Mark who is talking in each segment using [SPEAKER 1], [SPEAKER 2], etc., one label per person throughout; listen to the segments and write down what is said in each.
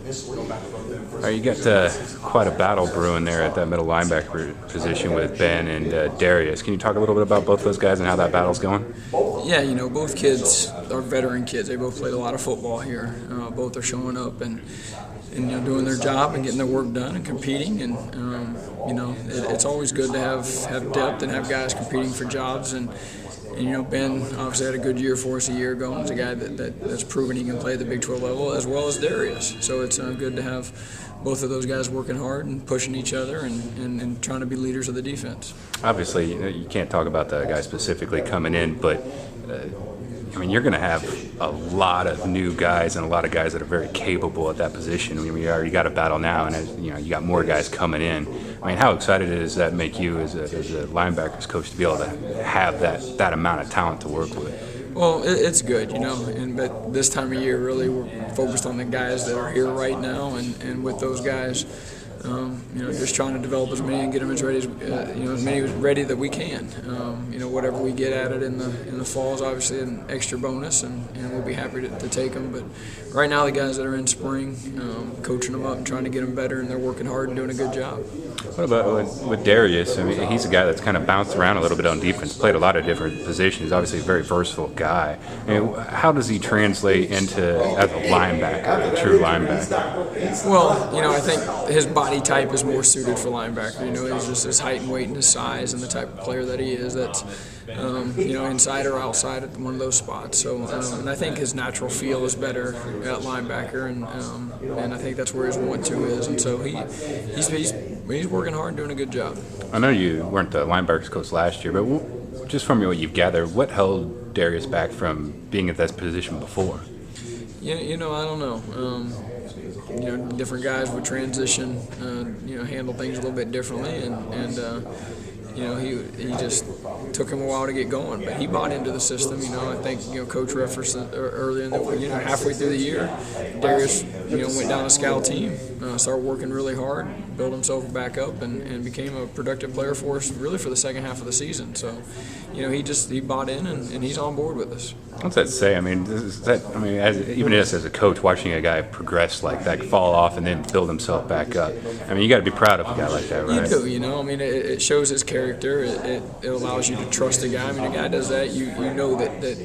[SPEAKER 1] All right, you got quite a battle brewing there at that middle linebacker position with Ben and Darius. Can you talk a little bit about both those guys and how that battle's going?
[SPEAKER 2] Yeah, both kids are veteran kids. They both played a lot of football here. Both are showing up and doing their job and getting their work done and competing. And it's always good to have depth and have guys competing for jobs. And Ben obviously had a good year for us a year ago. He's a guy that's proven he can play at the Big 12 level, as well as Darius. So it's good to have both of those guys working hard and pushing each other and trying to be leaders of the defense.
[SPEAKER 1] Obviously, you can't talk about the guy specifically coming in, but you're going to have a lot of new guys and a lot of guys that are very capable at that position. We already got a battle now, and you got more guys coming in. How excited does that make you as a linebackers coach to be able to have that amount of talent to work with?
[SPEAKER 2] Well, it's good, but this time of year, really, we're focused on the guys that are here right now, and with those guys, just trying to develop as many and get them as ready as many ready that we can. Whatever we get at it in the fall is obviously an extra bonus, and we'll be happy to take them. But right now, the guys that are in spring, coaching them up and trying to get them better, and they're working hard and doing a good job.
[SPEAKER 1] What about with Darius? He's a guy that's kind of bounced around a little bit on defense, played a lot of different positions. Obviously, a very versatile guy. How does he translate into as a linebacker, a true linebacker?
[SPEAKER 2] Well, I think his body type is more suited for linebacker. He's just his height and weight and his size and the type of player that he is. That's inside or outside at one of those spots. So, and I think his natural feel is better at linebacker, and I think that's where his 1-2 is. And so he's working hard and doing a good job.
[SPEAKER 1] I know you weren't the linebackers coach last year, but just from what you've gathered, what held Darius back from being at that position before?
[SPEAKER 2] I don't know. Different guys would transition, handle things a little bit differently, and he just took him a while to get going, but he bought into the system. I think Coach referenced it earlier in the halfway through the year, Darius went down a scout team, started working really hard, built himself back up, and became a productive player for us really for the second half of the season. So he bought in and he's on board with us.
[SPEAKER 1] What's that say? Even as a coach, watching a guy progress like that, fall off and then build himself back up. You got to be proud of a guy like that, right?
[SPEAKER 2] You do. It shows his character. It allows you to trust a guy. A guy does that, you know that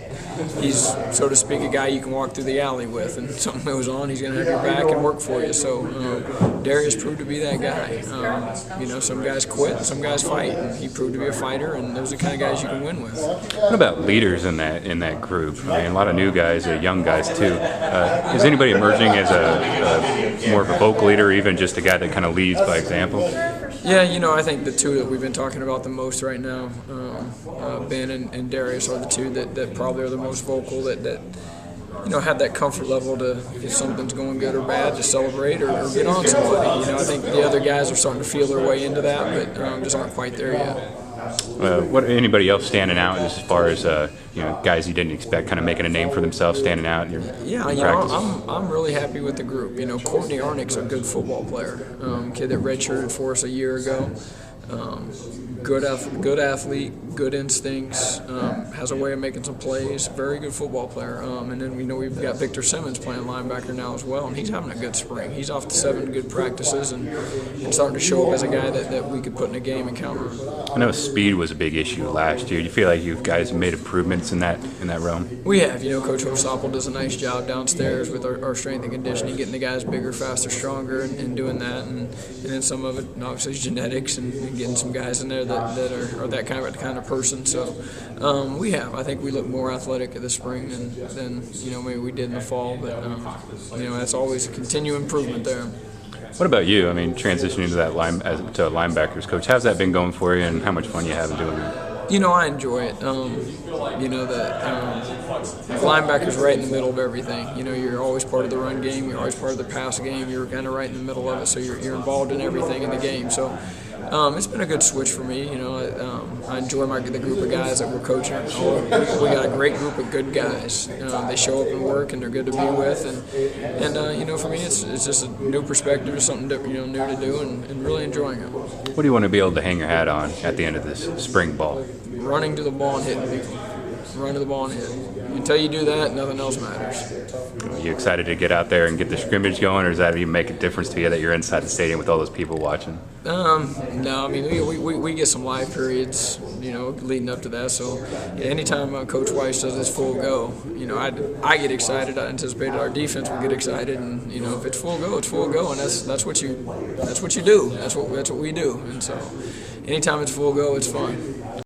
[SPEAKER 2] he's, so to speak, a guy you can walk through the alley with, and something goes on, he's going to have your back and work for you. So Darius proved to be that guy. Some guys quit, some guys fight, and he proved to be a fighter, and those are the kind of guys you can win with.
[SPEAKER 1] What about leaders in that group? A lot of new guys, young guys too. Is anybody emerging as a more of a vocal leader, or even just a guy that kind of leads by example?
[SPEAKER 2] Yeah, I think the two that we've been talking about the most right now, Ben and Darius, are the two that probably are the most vocal, that have that comfort level to, if something's going good or bad, to celebrate or get on somebody. I think the other guys are starting to feel their way into that, but just aren't quite there yet.
[SPEAKER 1] What anybody else standing out as far as guys you didn't expect, kind of making a name for themselves, standing out in your practice?
[SPEAKER 2] I'm really happy with the group. Courtney Arnick's a good football player, kid that redshirted for us a year ago. Good athlete, good instincts, has a way of making some plays, very good football player. And then we've got Victor Simmons playing linebacker now as well, and he's having a good spring. He's off to 7 good practices and starting to show up as a guy that we could put in a game and count on.
[SPEAKER 1] I know speed was a big issue last year. Do you feel like you guys made improvements in that realm?
[SPEAKER 2] We have. Coach Hosopple does a nice job downstairs with our strength and conditioning, getting the guys bigger, faster, stronger, and doing that. And then some of it, obviously, is genetics and getting some guys in there that are that kind of person. So I think we look more athletic in the spring than maybe we did in the fall. But that's always a continued improvement there.
[SPEAKER 1] What about you? Transitioning to that to a linebackers coach, how's that been going for you, and how much fun you having doing that?
[SPEAKER 2] I enjoy it. Linebackers right in the middle of everything. You're always part of the run game. You're always part of the pass game. You're kind of right in the middle of it, so you're involved in everything in the game. So it's been a good switch for me. I enjoy the group of guys that we're coaching. We got a great group of good guys. They show up and work, and they're good to be with. And for me, it's just a new perspective, it's something different, new to do, and really enjoying it.
[SPEAKER 1] What do you want to be able to hang your hat on at the end of this spring ball?
[SPEAKER 2] Running to the ball and hitting people. run to the ball and hit. Until you do that, nothing else matters.
[SPEAKER 1] Are you excited to get out there and get the scrimmage going, or does that even make a difference to you that you're inside the stadium with all those people watching?
[SPEAKER 2] No, I mean we get some live periods, leading up to that. So anytime Coach Weiss does his full go, I get excited. I anticipated our defense will get excited, and if it's full go, it's full go, and that's what you do. That's what we do, and so anytime it's full go, it's fun.